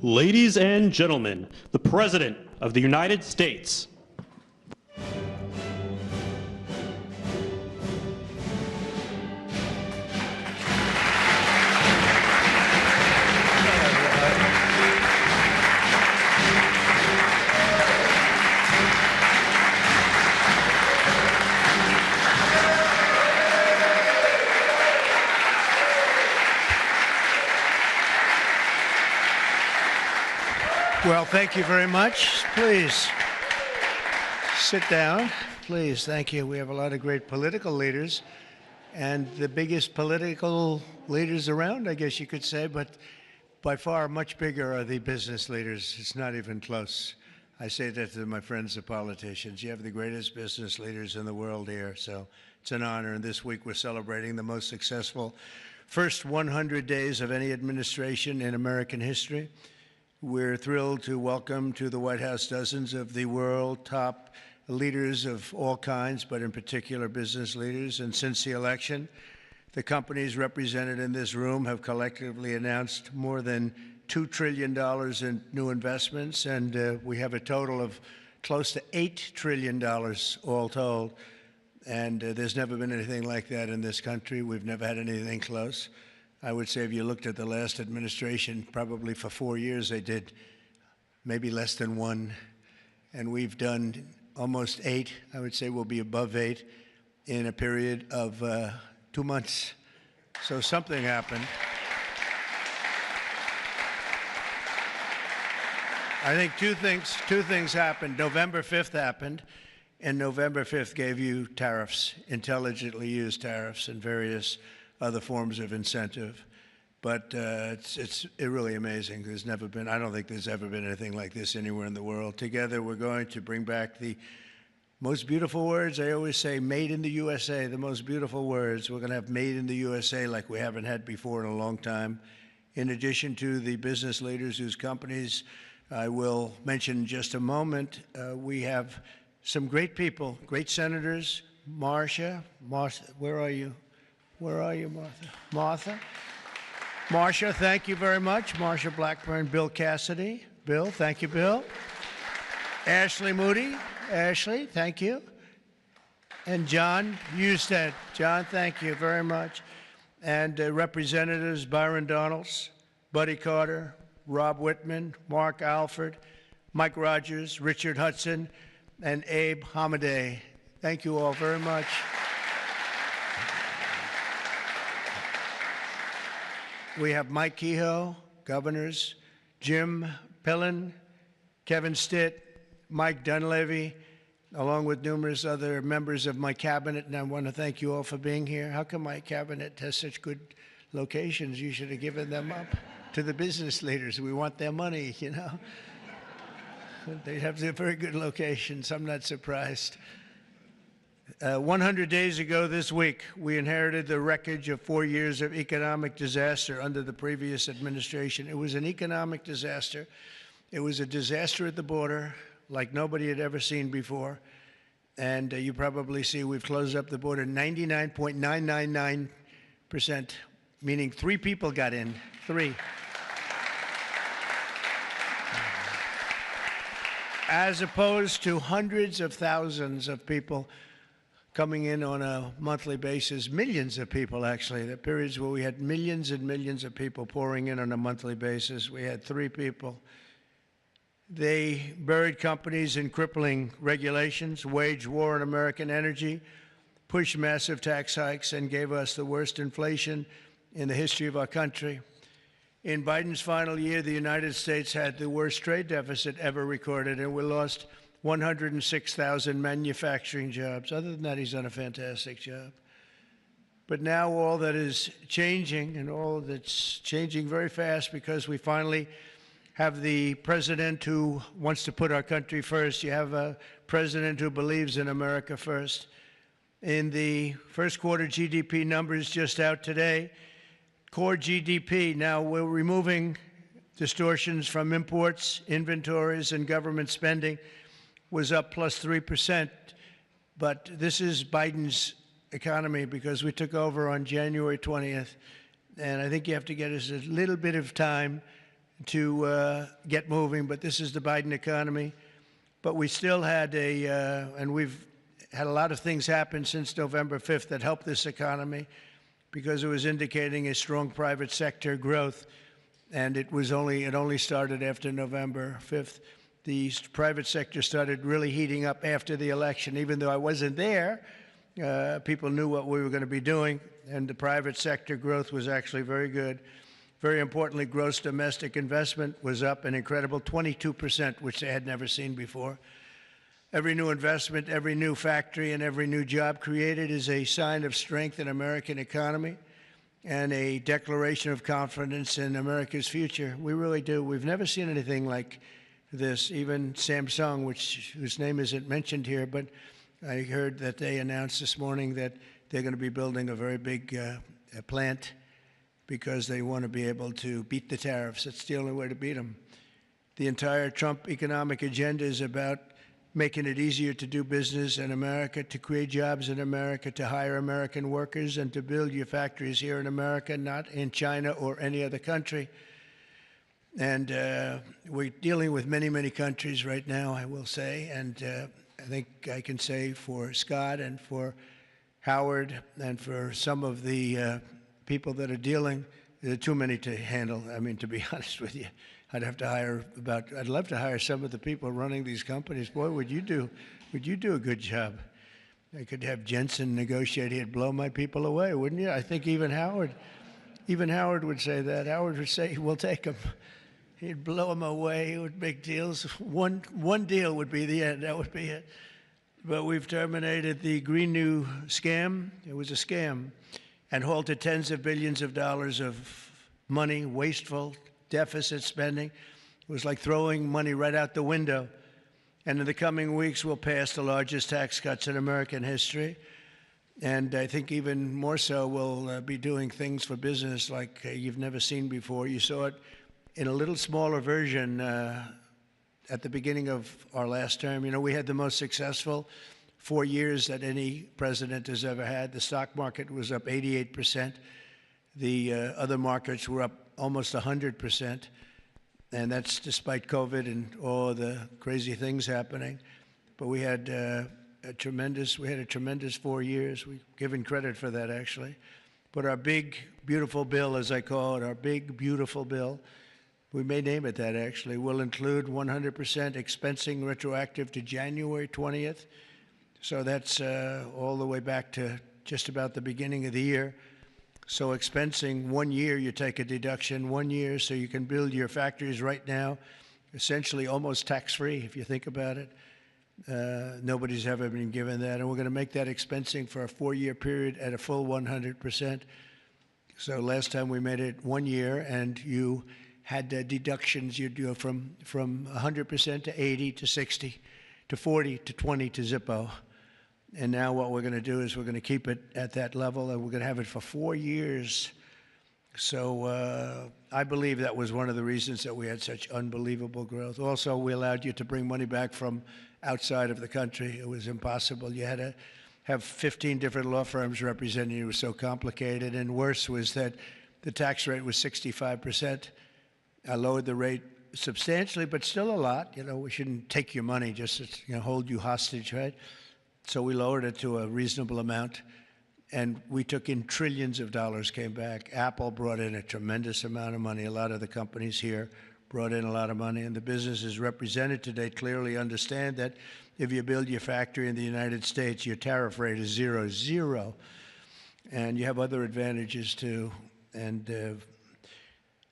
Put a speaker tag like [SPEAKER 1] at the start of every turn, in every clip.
[SPEAKER 1] Ladies and gentlemen, the President of the United States.
[SPEAKER 2] Well, thank you very much. Please sit down. Please, thank you. We have a lot of great political leaders and the biggest political leaders around, I guess you could say, but by far much bigger are the business leaders. It's not even close. I say that to my friends, the politicians. You have the greatest business leaders in the world here, so it's an honor. And this week we're celebrating the most successful first 100 days of any administration in American history. We're thrilled to welcome to the White House dozens of the world top leaders of all kinds, but in particular business leaders. And since the election, the companies represented in this room have collectively announced more than $2 trillion in new investments, and we have a total of close to $8 trillion all told. And there's never been anything like that in this country. We've never had anything close. I would say if you looked at the last administration, probably for 4 years they did maybe less than one. And we've done almost 8. I would say we'll be above 8 in a period of 2 months. So something happened. I think two things happened. November 5th happened, and November 5th gave you tariffs, intelligently used tariffs and various other forms of incentive. But it's really amazing. There's never been, I don't think there's ever been anything like this anywhere in the world. Together, we're going to bring back the most beautiful words. I always say made in the USA, the most beautiful words. We're going to have made in the USA like we haven't had before in a long time. In addition to the business leaders whose companies I will mention in just a moment, we have some great people, great senators. Marcia, where are you? Where are you, Martha? Martha? Marcia, thank you very much. Marcia Blackburn, Bill Cassidy. Bill, thank you, Bill. Ashley Moody. Ashley, thank you. And John Husted. John, thank you very much. And Representatives Byron Donalds, Buddy Carter, Rob Whitman, Mark Alford, Mike Rogers, Richard Hudson, and Abe Hamadeh. Thank you all very much. We have Mike Kehoe, governors, Jim Pillen, Kevin Stitt, Mike Dunleavy, along with numerous other members of my cabinet, and I want to thank you all for being here. How come my cabinet has such good locations? You should have given them up to the business leaders. We want their money, you know. They have very good locations. I'm not surprised. 100 days ago this week, we inherited the wreckage of 4 years of economic disaster under the previous administration. It was an economic disaster. It was a disaster at the border like nobody had ever seen before. And you probably see we've closed up the border 99.999%, meaning 3 people got in, 3. As opposed to hundreds of thousands of people coming in on a monthly basis, millions of people actually. There are periods where we had millions and millions of people pouring in on a monthly basis. We had 3 people. They buried companies in crippling regulations, waged war on American energy, pushed massive tax hikes, and gave us the worst inflation in the history of our country. In Biden's final year, the United States had the worst trade deficit ever recorded, and we lost 106,000 manufacturing jobs. Other than that, he's done a fantastic job. But now all that is changing, and all that's changing very fast because we finally have the president who wants to put our country first. You have a president who believes in America first. In the first quarter GDP numbers just out today, core GDP, now we're removing distortions from imports, inventories, and government spending, was up plus 3%. But this is Biden's economy because we took over on January 20th. And I think you have to get us a little bit of time to get moving, but this is the Biden economy. But we still had and we've had a lot of things happen since November 5th that helped this economy because it was indicating a strong private sector growth. And it only started after November 5th. The private sector started really heating up after the election. Even though I wasn't there, people knew what we were going to be doing, and the private sector growth was actually very good. Very importantly, gross domestic investment was up an incredible 22%, which they had never seen before. Every new investment, every new factory, and every new job created is a sign of strength in American economy and a declaration of confidence in America's future. We really do. We've never seen anything like this. Even Samsung, whose name isn't mentioned here, but I heard that they announced this morning that they're going to be building a very big plant because they want to be able to beat the tariffs. It's the only way to beat them. The entire Trump economic agenda is about making it easier to do business in America, to create jobs in America, to hire American workers, and to build your factories here in America, not in China or any other country. And we're dealing with many, many countries right now, I will say. And I think I can say for Scott and for Howard and for some of the people that are dealing, there are too many to handle. I mean, to be honest with you, I'd love to hire some of the people running these companies. Boy, would you do a good job. I could have Jensen negotiate. He'd blow my people away, wouldn't you? I think even Howard would say that. Howard would say, we'll take them. He'd blow them away. He would make deals. One deal would be the end. That would be it. But we've terminated the Green New scam. It was a scam. And halted tens of billions of dollars of money, wasteful, deficit spending. It was like throwing money right out the window. And in the coming weeks, we'll pass the largest tax cuts in American history. And I think even more so, we'll be doing things for business like you've never seen before. You saw it in a little smaller version at the beginning of our last term. You know, we had the most successful 4 years that any president has ever had. The stock market was up 88%. The other markets were up almost 100%. And that's despite COVID and all the crazy things happening. But we had a tremendous 4 years. We've given credit for that, actually. But our big, beautiful bill, as I call it, our big, beautiful bill, we may name it that, actually, will include 100% expensing retroactive to January 20th. So that's all the way back to just about the beginning of the year. So expensing 1 year, you take a deduction 1 year, so you can build your factories right now, essentially almost tax-free, if you think about it. Nobody's ever been given that. And we're going to make that expensing for a 4-year period at a full 100%. So last time we made it 1 year, and you had deductions. You'd go from 100% to 80 to 60 to 40 to 20 to Zippo. And now what we're going to do is we're going to keep it at that level, and we're going to have it for 4 years. So I believe that was one of the reasons that we had such unbelievable growth. Also, we allowed you to bring money back from outside of the country. It was impossible. You had to have 15 different law firms representing you. It was so complicated. And worse was that the tax rate was 65%. I lowered the rate substantially, but still a lot. You know, we shouldn't take your money just to hold you hostage, right? So we lowered it to a reasonable amount, and we took in trillions of dollars, came back. Apple brought in a tremendous amount of money. A lot of the companies here brought in a lot of money, and the businesses represented today clearly understand that if you build your factory in the United States, your tariff rate is 0, and you have other advantages too, and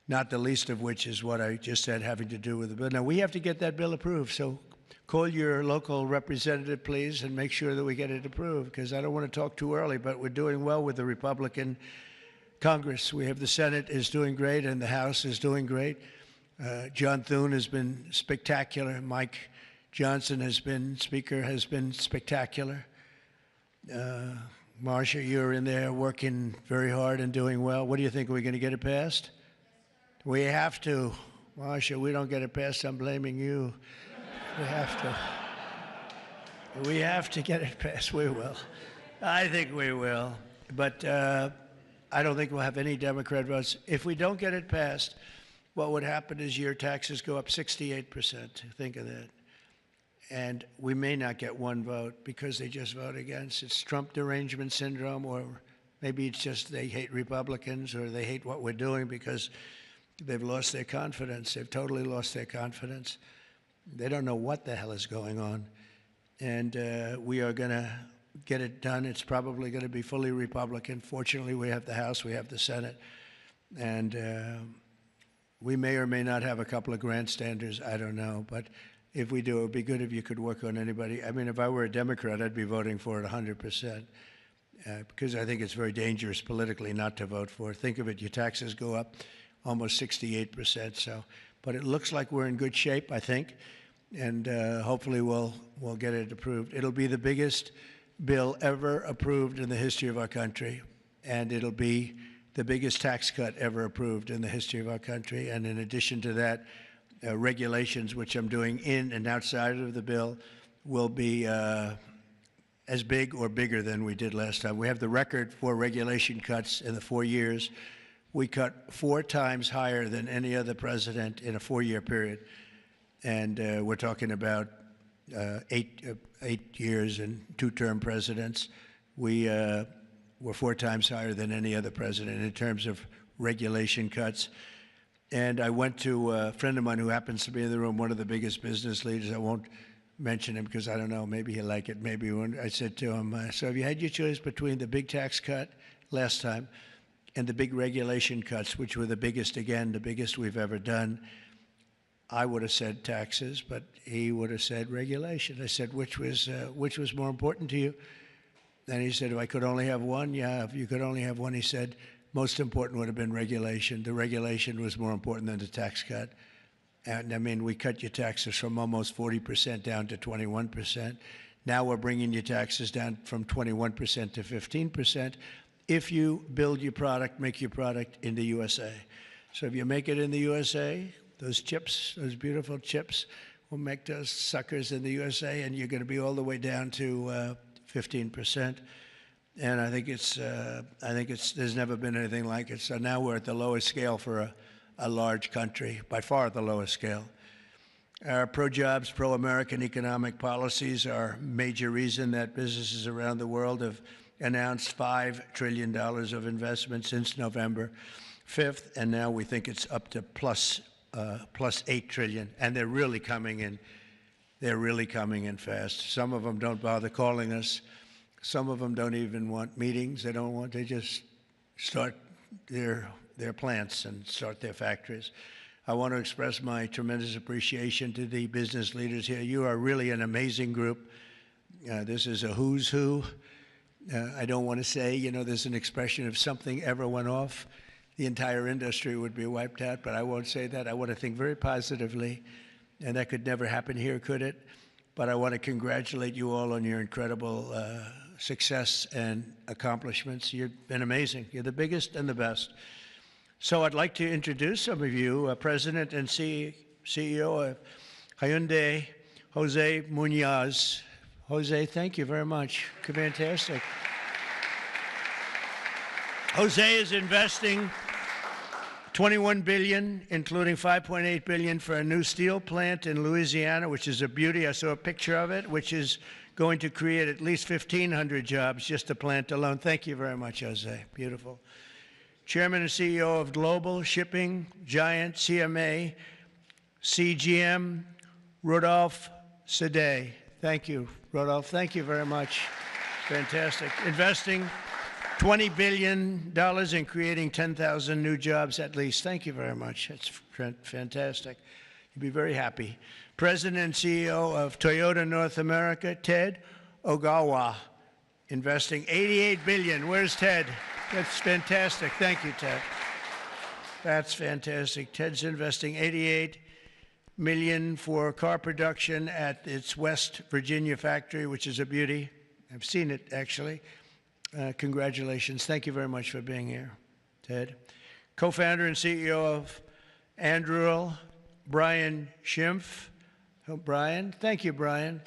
[SPEAKER 2] not the least of which is what I just said having to do with the bill. Now, we have to get that bill approved, so call your local representative, please, and make sure that we get it approved, because I don't want to talk too early, but we're doing well with the Republican Congress. We have the Senate is doing great, and the House is doing great. John Thune has been spectacular. Mike Johnson has been spectacular. Marcia, you're in there working very hard and doing well. What do you think? Are we going to get it passed? We have to. Marcia, we don't get it passed, I'm blaming you. We have to. We have to get it passed. We will. I think we will. But I don't think we'll have any Democrat votes. If we don't get it passed, what would happen is your taxes go up 68%. Think of that. And we may not get one vote because they just vote against. It's Trump derangement syndrome, or maybe it's just they hate Republicans or they hate what we're doing because they've lost their confidence. They've totally lost their confidence. They don't know what the hell is going on. And we are going to get it done. It's probably going to be fully Republican. Fortunately, we have the House, we have the Senate. And we may or may not have a couple of grandstanders, I don't know. But if we do, it would be good if you could work on anybody. I mean, if I were a Democrat, I'd be voting for it 100%, because I think it's very dangerous politically not to vote for it. Think of it, your taxes go up almost 68%. So, but it looks like we're in good shape, I think, and hopefully we'll get it approved. It'll be the biggest bill ever approved in the history of our country, and it'll be the biggest tax cut ever approved in the history of our country. And in addition to that, regulations, which I'm doing in and outside of the bill, will be as big or bigger than we did last time. We have the record for regulation cuts in the 4 years. We cut 4 times higher than any other president in a 4-year period. And we're talking about 8 years and 2-term presidents. We were 4 times higher than any other president in terms of regulation cuts. And I went to a friend of mine who happens to be in the room, one of the biggest business leaders. I won't mention him because I don't know, maybe he'll like it, maybe he won't. I said to him, so have you had your choice between the big tax cut last time and the big regulation cuts, which were the biggest, again, the biggest we've ever done? I would have said taxes, but he would have said regulation. I said, which was more important to you? And he said, if I could only have one, yeah, if you could only have one, he said, most important would have been regulation. The regulation was more important than the tax cut. And I mean, we cut your taxes from almost 40% down to 21%. Now we're bringing your taxes down from 21% to 15% if you build your product, make your product in the USA. So if you make it in the USA, those chips, those beautiful chips, will make those suckers in the USA, and you're going to be all the way down to 15%. And I think there's never been anything like it. So now we're at the lowest scale for a large country, by far the lowest scale. Our pro-jobs, pro-American economic policies are a major reason that businesses around the world have announced $5 trillion of investment since November 5th, and now we think it's up to plus $8 trillion, and they're really coming in. They're really coming in fast. Some of them don't bother calling us. Some of them don't even want meetings. They just start their plants and start their factories. I want to express my tremendous appreciation to the business leaders here. You are really an amazing group. This is a who's who. I don't want to say, there's an expression if something ever went off, the entire industry would be wiped out, but I won't say that. I want to think very positively, and that could never happen here, could it? But I want to congratulate you all on your incredible success and accomplishments. You've been amazing. You're the biggest and the best. So I'd like to introduce some of you, President and CEO of Hyundai, Jose Munoz. Jose, thank you very much. Fantastic. Jose is investing $21 billion, including $5.8 billion for a new steel plant in Louisiana, which is a beauty. I saw a picture of it, which is going to create at least 1,500 jobs, just the plant alone. Thank you very much, Jose. Beautiful. Chairman and CEO of global shipping giant CMA, CGM, Rodolphe Sade. Thank you, Rodolphe. Thank you very much. Fantastic. Investing $20 billion in creating 10,000 new jobs at least. Thank you very much. That's fantastic. You'll be very happy. President and CEO of Toyota North America, Ted Ogawa, investing $88 billion. Where's Ted? That's fantastic. Thank you, Ted. That's fantastic. Ted's investing $88 million for car production at its West Virginia factory, which is a beauty. I've seen it, actually. Congratulations. Thank you very much for being here, Ted. Co-founder and CEO of Anduril, Brian Schimpf. Oh, Brian. Thank you, Brian.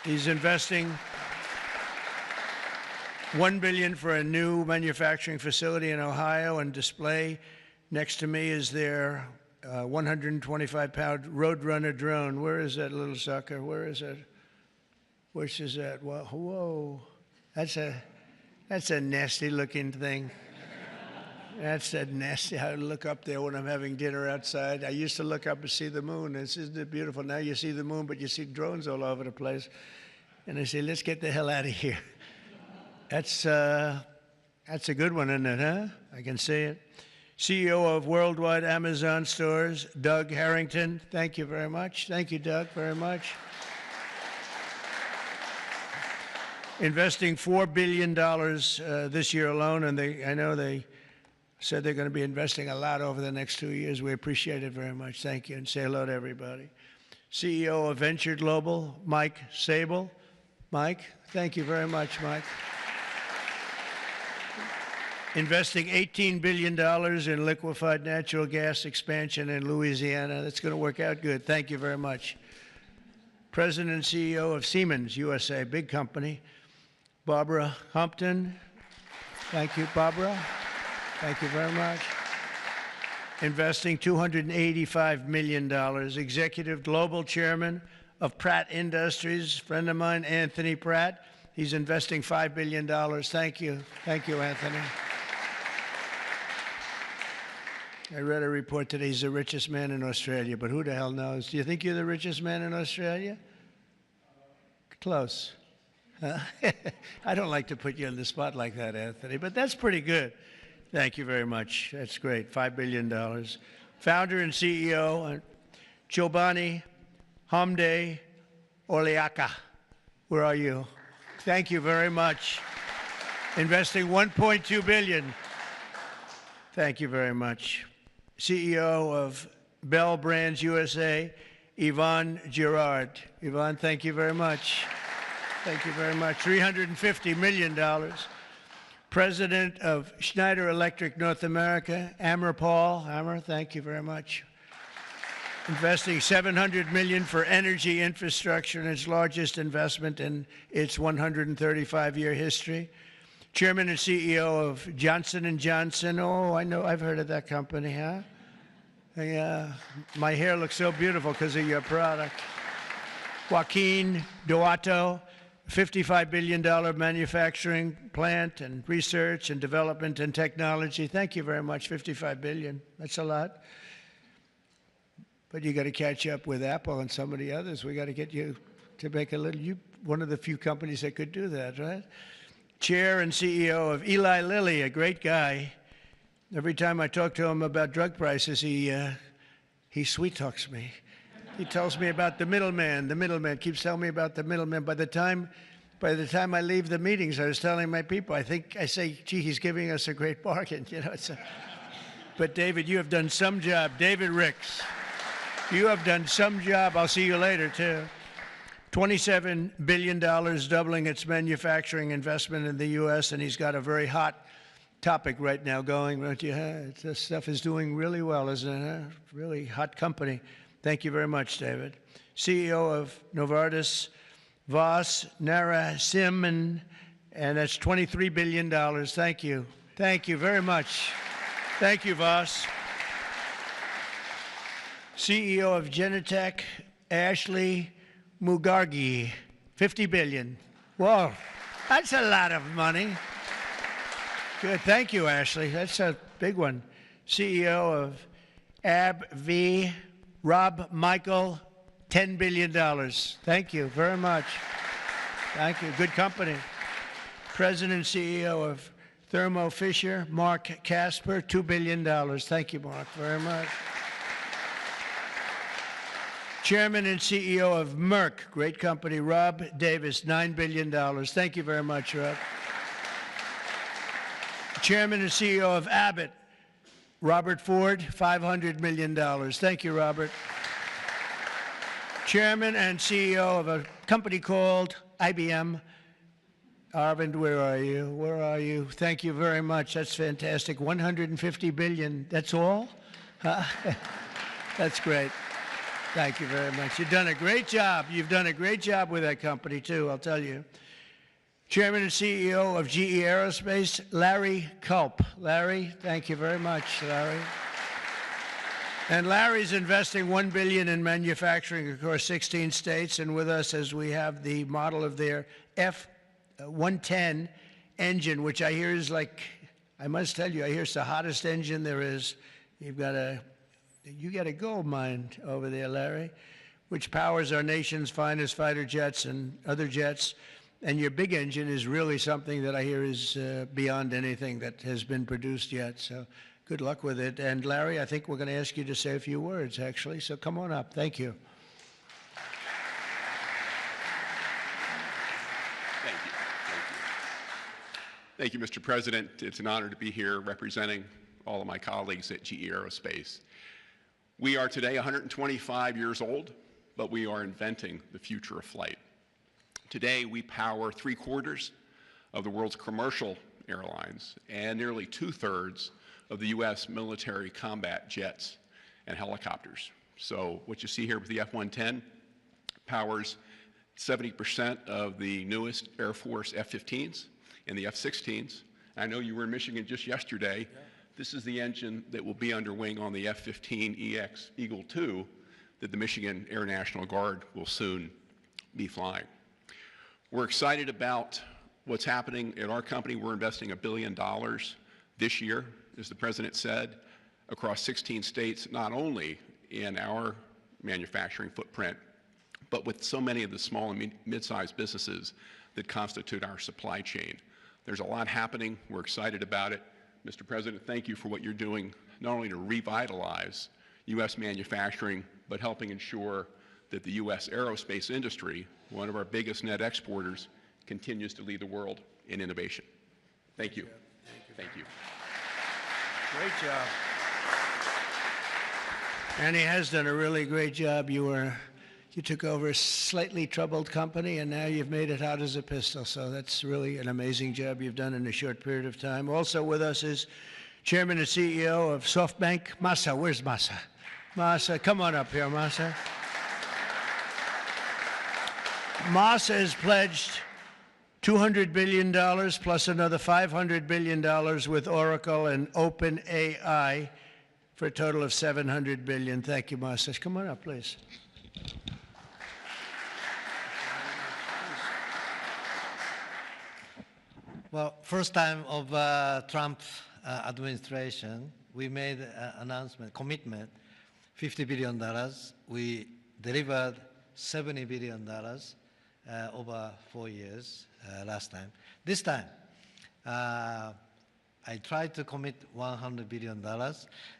[SPEAKER 2] He's investing $1 billion for a new manufacturing facility in Ohio and display. Next to me is their 125-pound Roadrunner drone. Where is that little sucker? Where is it? Which is that? Whoa. That's a nasty-looking thing. That's a nasty. I look up there when I'm having dinner outside. I used to look up and see the moon. Isn't it beautiful? Now you see the moon, but you see drones all over the place. And I say, let's get the hell out of here. That's a good one, isn't it, huh? I can see it. CEO of Worldwide Amazon Stores, Doug Harrington. Thank you very much. Thank you, Doug, very much. Investing $4 billion this year alone, and I know they said they're going to be investing a lot over the next 2 years. We appreciate it very much. Thank you, and say hello to everybody. CEO of Venture Global, Mike Sable. Mike, thank you very much, Mike. Investing $18 billion in liquefied natural gas expansion in Louisiana. That's going to work out good. Thank you very much. President and CEO of Siemens USA, big company, Barbara Humpton. Thank you, Barbara. Thank you very much. Investing $285 million. Executive Global Chairman of Pratt Industries, friend of mine, Anthony Pratt. He's investing $5 billion. Thank you. Thank you, Anthony. I read a report today he's the richest man in Australia, but who the hell knows? Do you think you're the richest man in Australia? Close. I don't like to put you on the spot like that, Anthony, but that's pretty good. Thank you very much. That's great. $5 billion. Founder and CEO, Chobani Hamde Oleaka. Where are you? Thank you very much. Investing $1.2 billion. Thank you very much. CEO of Bell Brands USA, Yvonne Girard. Yvonne, thank you very much. Thank you very much. $350 million. President of Schneider Electric North America, Amar Paul. Amar, thank you very much. Investing $700 million for energy infrastructure in its largest investment in its 135-year history. Chairman and CEO of Johnson & Johnson. Oh, I know, I've heard of that company, huh? My hair looks so beautiful because of your product. Joaquin Duato, $55 billion manufacturing plant and research and development and technology. Thank you very much, $55 billion. That's a lot. But you got to catch up with Apple and some of the others. We got to get you to make a little, one of the few companies that could do that, right? Chair and CEO of Eli Lilly, a great guy. Every time I talk to him about drug prices, he sweet talks me. He tells me about the middleman. The middleman keeps telling me about the middleman. By the time I leave the meetings, I was telling my people, I say, gee, he's giving us a great bargain. You know, but David, you have done some job. David Ricks, you have done some job. I'll see you later, too. $27 billion, doubling its manufacturing investment in the U.S., and he's got a very hot topic right now going, don't you? This stuff is doing really well, isn't it? Really hot company. Thank you very much, David. CEO of Novartis, Vas Narasimhan, and that's $23 billion. Thank you. Thank you very much. Thank you, Vas. CEO of Genentech, Ashley Mugargi, $50 billion. Whoa, that's a lot of money. Good, thank you, Ashley. That's a big one. CEO of AbbVie, Rob Michael, $10 billion. Thank you very much. Thank you, good company. President and CEO of Thermo Fisher, Mark Casper, $2 billion. Thank you, Mark, very much. Chairman and CEO of Merck, great company, Rob Davis, $9 billion. Thank you very much, Rob. Chairman and CEO of Abbott, Robert Ford, $500 million. Thank you, Robert. Chairman and CEO of a company called IBM. Arvind, where are you? Where are you? Thank you very much. That's fantastic. $150 billion. That's all? That's great. Thank you very much. You've done a great job. You've done a great job with that company, too, I'll tell you. Chairman and CEO of GE Aerospace, Larry Culp. Larry, thank you very much, Larry. And Larry's investing $1 billion in manufacturing across 16 states, and with us as we have the model of their F-110 engine, which I hear is like, I must tell you, I hear it's the hottest engine there is. You got a gold mine over there, Larry, which powers our nation's finest fighter jets and other jets. And your big engine is really something that I hear is beyond anything that has been produced yet. So good luck with it. And Larry, I think we're going to ask you to say a few words, actually. So come on up. Thank you.
[SPEAKER 3] Thank you. Thank you. Thank you, Mr. President. It's an honor to be here representing all of my colleagues at GE Aerospace. We are today 125 years old, but we are inventing the future of flight. Today, we power 3/4 of the world's commercial airlines and nearly 2/3 of the U.S. military combat jets and helicopters. So what you see here with the F-110 powers 70% of the newest Air Force F-15s and the F-16s. I know you were in Michigan just yesterday. Yeah. This is the engine that will be under wing on the F-15EX Eagle II that the Michigan Air National Guard will soon be flying. We're excited about what's happening at our company. We're investing $1 billion this year, as the President said, across 16 states, not only in our manufacturing footprint, but with so many of the small and mid-sized businesses that constitute our supply chain. There's a lot happening. We're excited about it. Mr. President, thank you for what you're doing, not only to revitalize U.S. manufacturing, but helping ensure that the U.S. aerospace industry, one of our biggest net exporters, continues to lead the world in innovation. Thank you. Thank you.
[SPEAKER 2] Great job. And he has done a really great job. You took over a slightly troubled company, and now you've made it hot as a pistol. So that's really an amazing job you've done in a short period of time. Also with us is Chairman and CEO of SoftBank, Masa. Where's Masa? Masa, come on up here, Masa. Masa has pledged $200 billion plus another $500 billion with Oracle and OpenAI for a total of $700 billion. Thank you, Masa. Come on up, please.
[SPEAKER 4] Well, first time of Trump administration, we made an announcement, commitment, $50 billion. We delivered $70 billion over 4 years last time. This time, I tried to commit $100 billion,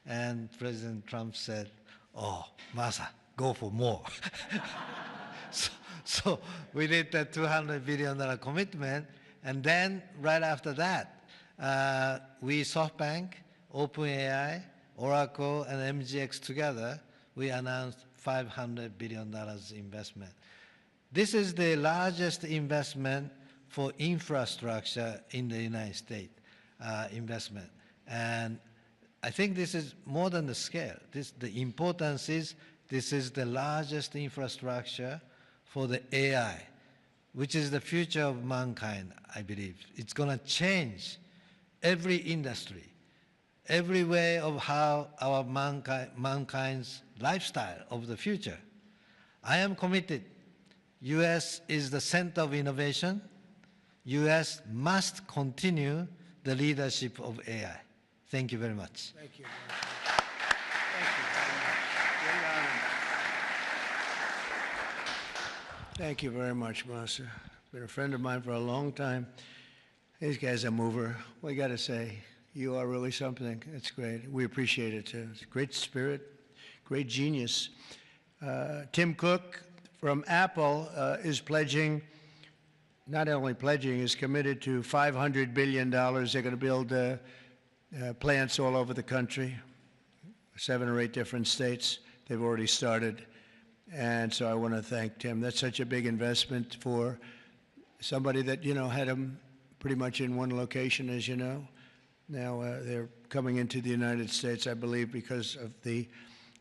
[SPEAKER 4] and President Trump said, "Oh, Masa, go for more." so we did the $200 billion commitment, and then right after that, we SoftBank, OpenAI, Oracle, and MGX together, we announced $500 billion investment. This is the largest investment for infrastructure in the United States, investment. And I think this is more than the scale. The importance is this is the largest infrastructure for the AI, which is the future of mankind, I believe. It's going to change every industry, every way of how our mankind's lifestyle of the future. I am committed. U.S. is the center of innovation. U.S. must continue the leadership of AI. Thank you very much.
[SPEAKER 2] Thank you. Thank you very much. Great honor. Thank you very much, Masa. Been a friend of mine for a long time. These guys are mover. We got to say, you are really something. It's great. We appreciate it too. It's a great spirit, great genius. Tim Cook from Apple is pledging, not only pledging, is committed to $500 billion. They're going to build plants all over the country, 7 or 8 different states. They've already started. And so I want to thank Tim. That's such a big investment for somebody that, had them pretty much in one location, as you know. Now they're coming into the United States, I believe, because of the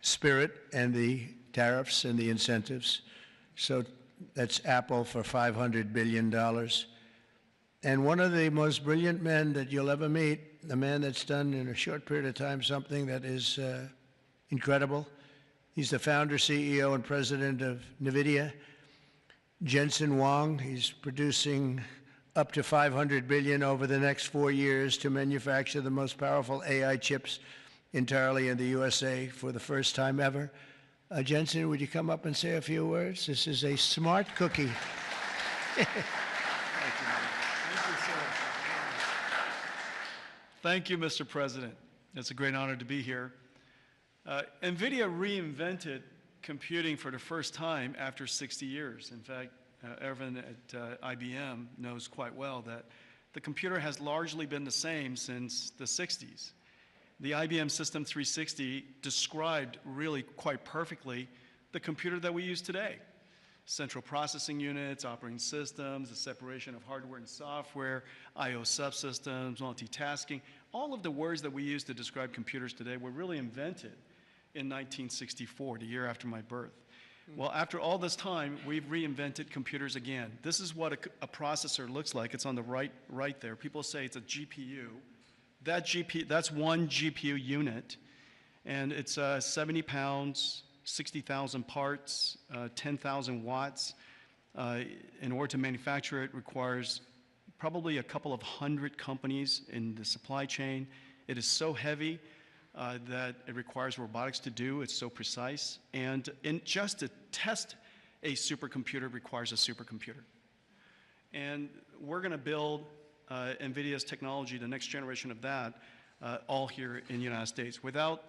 [SPEAKER 2] spirit and the tariffs and the incentives. So that's Apple for $500 billion. And one of the most brilliant men that you'll ever meet, a man that's done in a short period of time something that is incredible. He's the founder, CEO, and president of Nvidia. Jensen Huang, he's producing up to 500 billion over the next 4 years to manufacture the most powerful AI chips entirely in the USA for the first time ever. Jensen, would you come up and say a few words? This is a smart cookie.
[SPEAKER 5] Thank you, Mr. President. It's a great honor to be here. Nvidia reinvented computing for the first time after 60 years. In fact, Ervin at IBM knows quite well that the computer has largely been the same since the 60s. The IBM System 360 described really quite perfectly the computer that we use today. Central processing units, operating systems, the separation of hardware and software, I/O subsystems, multitasking. All of the words that we use to describe computers today were really invented in 1964, the year after my birth. Well, after all this time, we've reinvented computers again. This is what a processor looks like. It's on the right there. People say it's a GPU. That's one GPU unit, and it's 70 pounds, 60,000 parts, 10,000 watts. In order to manufacture it requires probably a couple of hundred companies in the supply chain. It is so heavy that it requires robotics to do. It's so precise. And just to test a supercomputer requires a supercomputer. And we're going to build NVIDIA's technology, the next generation of that, all here in the United States. Without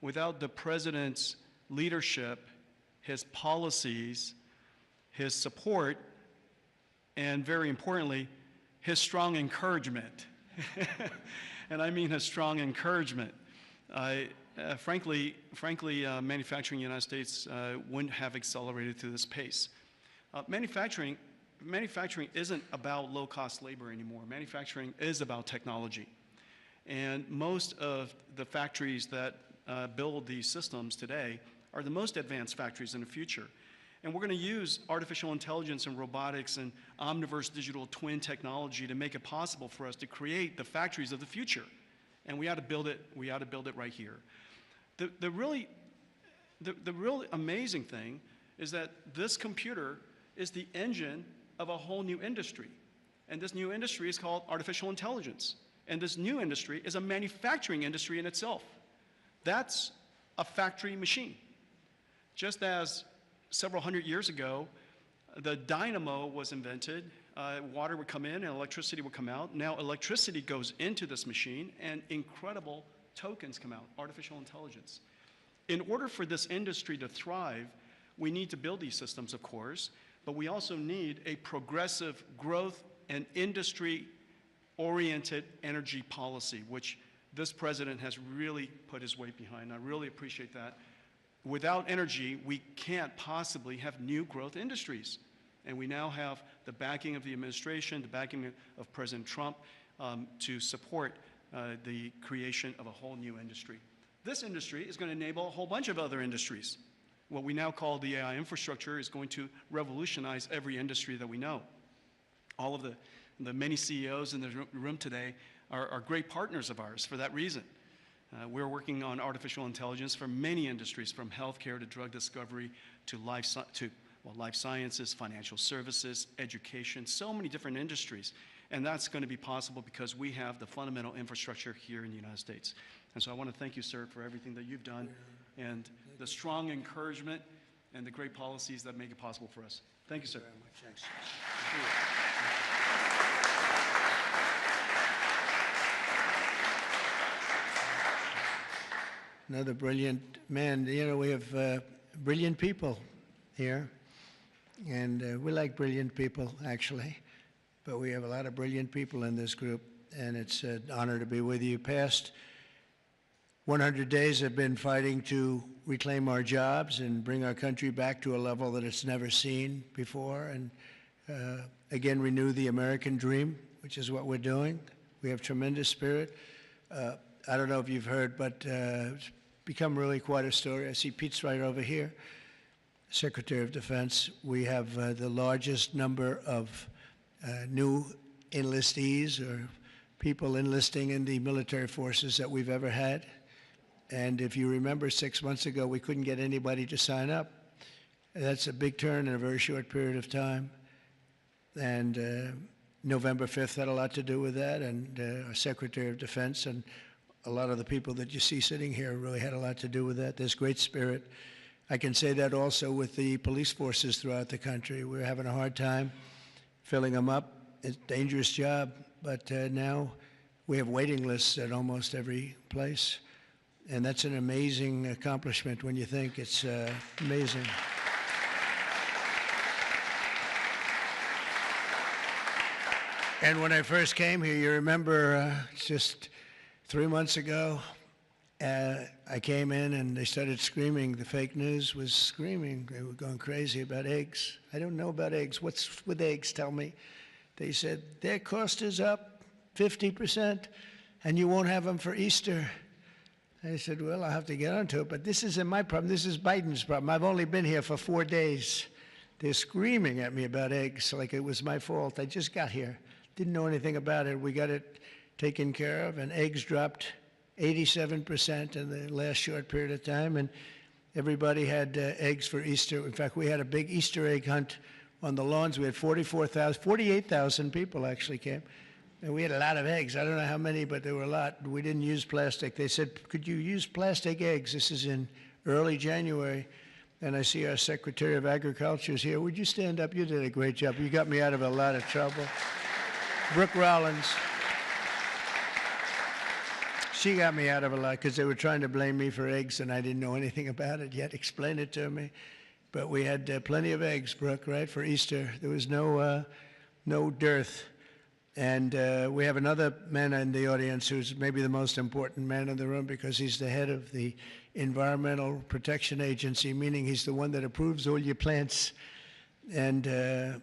[SPEAKER 5] the president's leadership, his policies, his support, and very importantly, his strong encouragement. And I mean his strong encouragement. Frankly, manufacturing in the United States wouldn't have accelerated to this pace. Manufacturing isn't about low-cost labor anymore. Manufacturing is about technology. And most of the factories that build these systems today are the most advanced factories in the future. And we're going to use artificial intelligence and robotics and omniverse digital twin technology to make it possible for us to create the factories of the future. And we ought to build it right here. The really amazing thing is that this computer is the engine of a whole new industry. And this new industry is called artificial intelligence. And this new industry is a manufacturing industry in itself. That's a factory machine. Just as several hundred years ago, the dynamo was invented, water would come in and electricity would come out. Now electricity goes into this machine and incredible tokens come out, artificial intelligence. In order for this industry to thrive, we need to build these systems, of course, but we also need a progressive growth and industry-oriented energy policy, which this president has really put his weight behind. I really appreciate that. Without energy, we can't possibly have new growth industries. And we now have the backing of the administration, the backing of President Trump to support the creation of a whole new industry. This industry is going to enable a whole bunch of other industries. What we now call the AI infrastructure is going to revolutionize every industry that we know. All of the many CEOs in the room today are great partners of ours for that reason. We're working on artificial intelligence for many industries, from healthcare to drug discovery to life sciences, financial services, education, so many different industries. And that's going to be possible because we have the fundamental infrastructure here in the United States. And so I want to thank you, sir, for everything that you've done and the strong encouragement and the great policies that make it possible for us. Thank you, sir.
[SPEAKER 2] Very much. Thanks. Another brilliant man. You know, we have brilliant people here, and we like brilliant people, actually, but we have a lot of brilliant people in this group, and it's an honor to be with you. Past 100 days have been fighting to reclaim our jobs and bring our country back to a level that it's never seen before, and again renew the American dream, which is what we're doing. We have tremendous spirit. I don't know if you've heard, but it's become really quite a story. I see Pete's right over here, Secretary of Defense. We have the largest number of new enlistees or people enlisting in the military forces that we've ever had. And if you remember, 6 months ago, we couldn't get anybody to sign up. That's a big turn in a very short period of time. And November 5th had a lot to do with that, and our Secretary of Defense and a lot of the people that you see sitting here really had a lot to do with that. There's great spirit. I can say that also with the police forces throughout the country. We're having a hard time filling them up. It's a dangerous job, but now we have waiting lists at almost every place. And that's an amazing accomplishment when you think. It's amazing. And when I first came here, you remember just 3 months ago, I came in and they started screaming. The fake news was screaming. They were going crazy about eggs. I don't know about eggs. What's with eggs? Tell me. They said, their cost is up 50%, and you won't have them for Easter. I said, well, I'll have to get onto it, but this isn't my problem. This is Biden's problem. I've only been here for 4 days. They're screaming at me about eggs like it was my fault. I just got here. Didn't know anything about it. We got it taken care of, and eggs dropped 87% in the last short period of time, and everybody had eggs for Easter. In fact, we had a big Easter egg hunt on the lawns. We had 48,000 people actually came, and we had a lot of eggs. I don't know how many, but there were a lot. We didn't use plastic. They said, could you use plastic eggs? This is in early January, and I see our Secretary of Agriculture is here. Would you stand up? You did a great job. You got me out of a lot of trouble. Brooke Rollins. She got me out of a lot because they were trying to blame me for eggs, and I didn't know anything about it yet. Explain it to me. But we had plenty of eggs, Brooke, right, for Easter. There was no dearth. And we have another man in the audience who's maybe the most important man in the room because he's the head of the Environmental Protection Agency, meaning he's the one that approves all your plants. And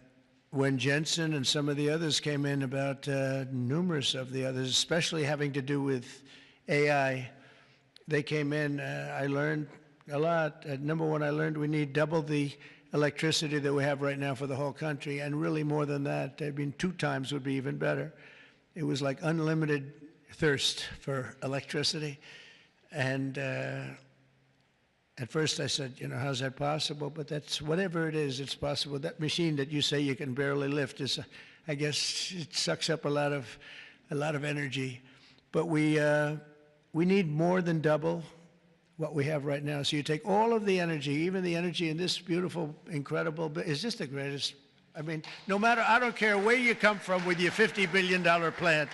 [SPEAKER 2] when Jensen and some of the others came in about numerous of the others, especially having to do with AI, they came in, I learned a lot. Number one, I learned we need double the electricity that we have right now for the whole country, and really more than that. I mean, 2 times would be even better. It was like unlimited thirst for electricity. And at first I said, you know, how's that possible? But that's, whatever it is, it's possible. That machine that you say you can barely lift is, I guess, it sucks up a lot of energy. But we need more than double what we have right now. So you take all of the energy, even the energy in this beautiful, incredible, is this the greatest? I mean, no matter, I don't care where you come from with your $50 billion plant,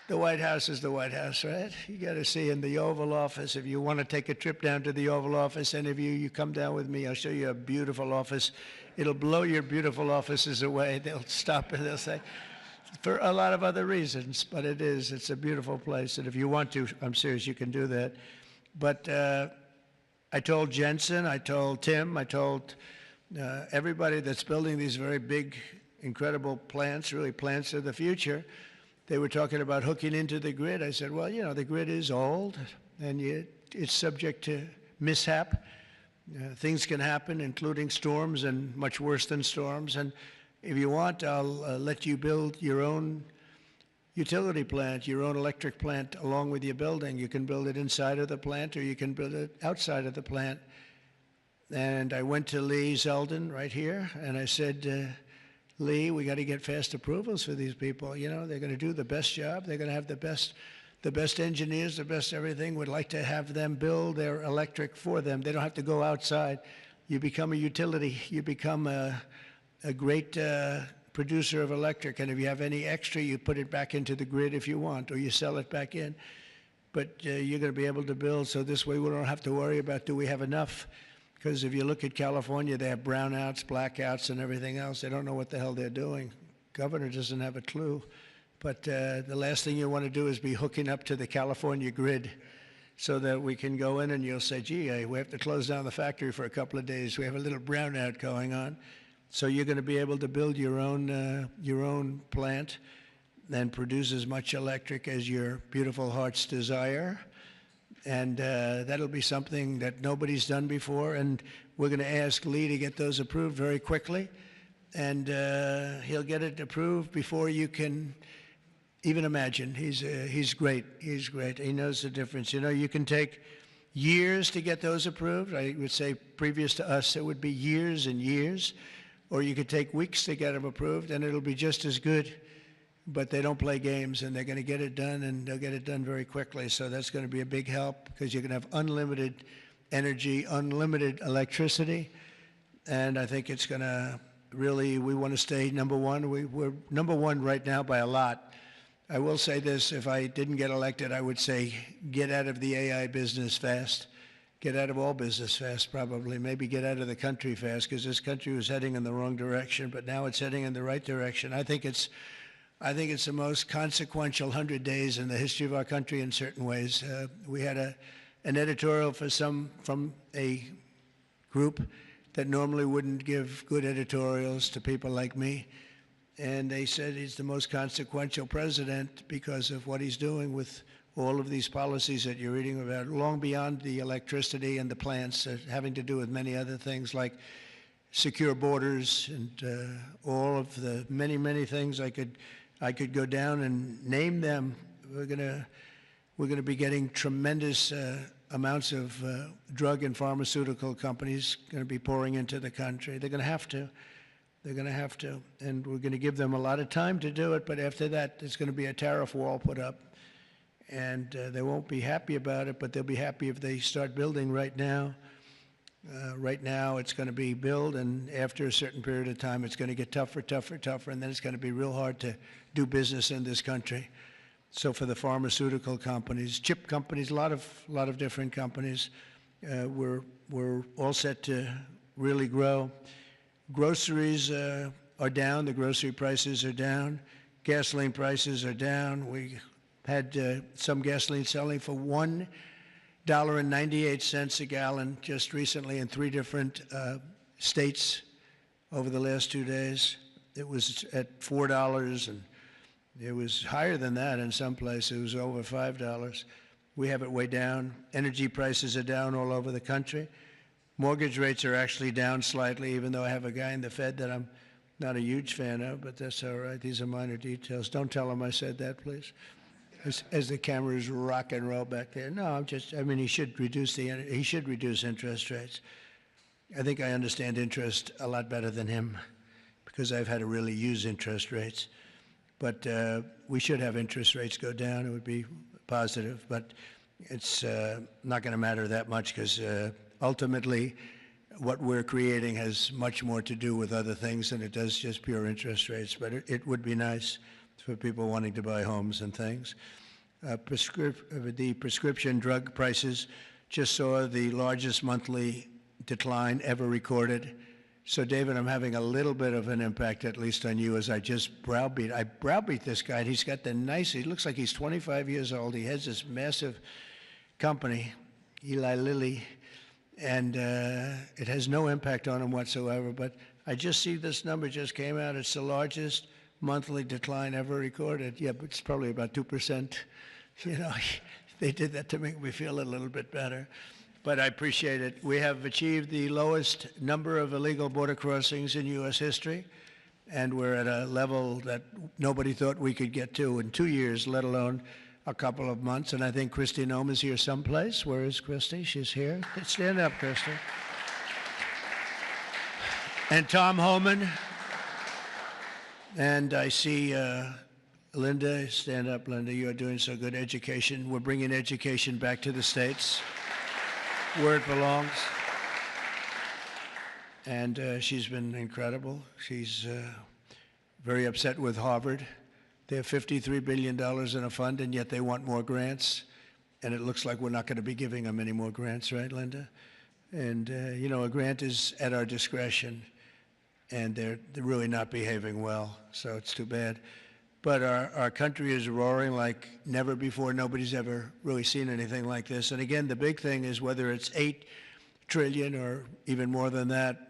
[SPEAKER 2] the White House is the White House, right? You got to see in the Oval Office. If you want to take a trip down to the Oval Office, any of you, you come down with me. I'll show you a beautiful office. It'll blow your beautiful offices away. They'll stop and they'll say, for a lot of other reasons, but it's a beautiful place. And if you want to, I'm serious, you can do that. But I told Jensen, I told Tim, I told everybody that's building these very big, incredible plants, really plants of the future. They were talking about hooking into the grid. I said, well, you know, the grid is old, and it's subject to mishap. Things can happen, including storms and much worse than storms. And if you want, I'll let you build your own utility plant, your own electric plant along with your building. You can build it inside of the plant, or you can build it outside of the plant. And I went to Lee Zeldin right here, and I said, Lee, we got to get fast approvals for these people. You know, they're going to do the best job. They're going to have the best engineers, the best everything. We'd like to have them build their electric for them. They don't have to go outside. You become a utility. You become a great producer of electric. And if you have any extra, you put it back into the grid if you want, or you sell it back in. But you're going to be able to build, so this way we don't have to worry about, do we have enough? Because if you look at California, they have brownouts, blackouts, and everything else. They don't know what the hell they're doing. Governor doesn't have a clue. But the last thing you want to do is be hooking up to the California grid so that we can go in and you'll say, gee, we have to close down the factory for a couple of days. We have a little brownout going on. So you're going to be able to build your own plant and produce as much electric as your beautiful heart's desire. And that'll be something that nobody's done before. And we're going to ask Lee to get those approved very quickly. And he'll get it approved before you can even imagine. He's great. He's great. He knows the difference. You know, you can take years to get those approved. I would say previous to us, it would be years and years. Or you could take weeks to get them approved, and it'll be just as good. But they don't play games, and they're going to get it done, and they'll get it done very quickly. So that's going to be a big help because you're going to have unlimited energy, unlimited electricity. And I think it's going to really, we want to stay number one. We're number one right now by a lot. I will say this, if I didn't get elected, I would say get out of the AI business fast. Get out of all business fast, probably. Maybe get out of the country fast, because this country was heading in the wrong direction, but now it's heading in the right direction. I think it's the most consequential 100 days in the history of our country in certain ways. We had an editorial from a group that normally wouldn't give good editorials to people like me. And they said he's the most consequential president because of what he's doing with all of these policies that you're reading about, long beyond the electricity and the plants, having to do with many other things like secure borders and all of the many, many things I could go down and name them. We're gonna be getting tremendous amounts of drug and pharmaceutical companies going to be pouring into the country. They're going to have to. They're going to have to. And we're going to give them a lot of time to do it, but after that, there's going to be a tariff wall put up. And they won't be happy about it, but they'll be happy if they start building right now. Right now, it's going to be build, and after a certain period of time, it's going to get tougher, and then it's going to be real hard to do business in this country. So for the pharmaceutical companies, chip companies, a lot of different companies, we're all set to really grow. Groceries are down. The grocery prices are down. Gasoline prices are down. We had some gasoline selling for $1.98 a gallon just recently in 3 different states over the last 2 days. It was at $4, and it was higher than that in some places. It was over $5. We have it way down. Energy prices are down all over the country. Mortgage rates are actually down slightly, even though I have a guy in the Fed that I'm not a huge fan of, but that's all right. These are minor details. Don't tell him I said that, please. As the cameras rock and roll back there. No, I mean, he should reduce interest rates. I think I understand interest a lot better than him because I've had to really use interest rates. But we should have interest rates go down. It would be positive, but it's not going to matter that much because ultimately what we're creating has much more to do with other things than it does just pure interest rates. But it would be nice for people wanting to buy homes and things. The prescription drug prices just saw the largest monthly decline ever recorded. So, David, I'm having a little bit of an impact, at least on you, as I browbeat this guy. And he looks like he's 25 years old. He has this massive company, Eli Lilly, and it has no impact on him whatsoever. But I just see this number just came out. It's the largest monthly decline ever recorded. Yeah, but it's probably about 2%. You know, they did that to make me feel a little bit better. But I appreciate it. We have achieved the lowest number of illegal border crossings in U.S. history, and we're at a level that nobody thought we could get to in 2 years, let alone a couple of months. And I think Kristi Noem is here someplace. Where is Kristi? She's here. Stand up, Kristi. And Tom Homan. And I see Linda. Stand up, Linda. You are doing so good. Education. We're bringing education back to the States, where it belongs. And she's been incredible. She's very upset with Harvard. They have $53 billion in a fund, and yet they want more grants. And it looks like we're not going to be giving them any more grants, right, Linda? And, you know, a grant is at our discretion, and they're really not behaving well, so it's too bad. But our country is roaring like never before. Nobody's ever really seen anything like this. And again, the big thing is whether it's $8 trillion or even more than that,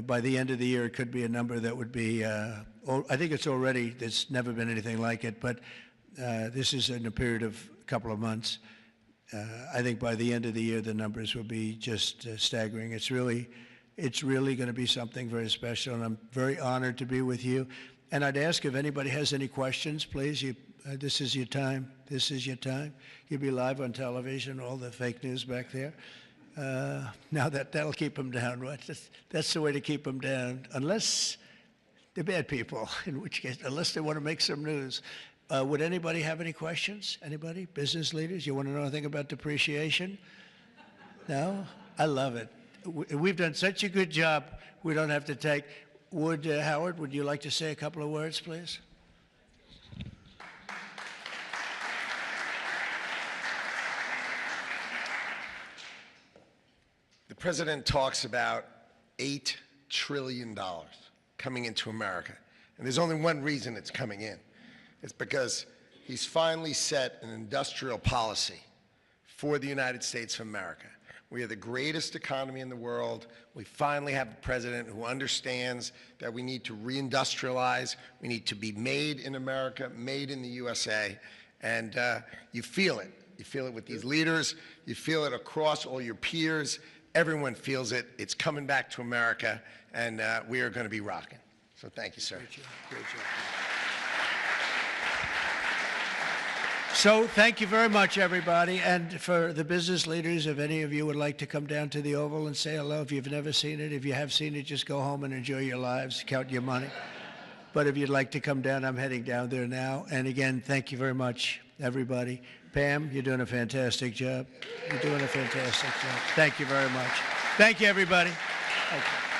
[SPEAKER 2] by the end of the year, it could be a number that would be, I think it's already, there's never been anything like it, but this is in a period of a couple of months. I think by the end of the year, the numbers will be just staggering. It's really going to be something very special, and I'm very honored to be with you. And I'd ask if anybody has any questions, please. This is your time. This is your time. You'll be live on television, all the fake news back there. Now that'll keep them down, right? That's the way to keep them down, unless they're bad people, in which case, unless they want to make some news. Would anybody have any questions? Anybody? Business leaders? You want to know anything about depreciation? No? I love it. We've done such a good job, we don't have to take. Howard, would you like to say a couple of words, please?
[SPEAKER 6] The president talks about $8 trillion coming into America. And there's only one reason it's coming in. It's because he's finally set an industrial policy for the United States of America. We are the greatest economy in the world. We finally have a president who understands that we need to reindustrialize. We need to be made in America, made in the USA. And you feel it. You feel it with these leaders. You feel it across all your peers. Everyone feels it. It's coming back to America, and we are going to be rocking. So thank you, sir.
[SPEAKER 2] Great job. Great job. So thank you very much, everybody. And for the business leaders, if any of you would like to come down to the Oval and say hello, if you've never seen it, if you have seen it, just go home and enjoy your lives, count your money. But if you'd like to come down, I'm heading down there now. And again, thank you very much, everybody. Pam, you're doing a fantastic job. You're doing a fantastic job. Thank you very much. Thank you, everybody. Thank you.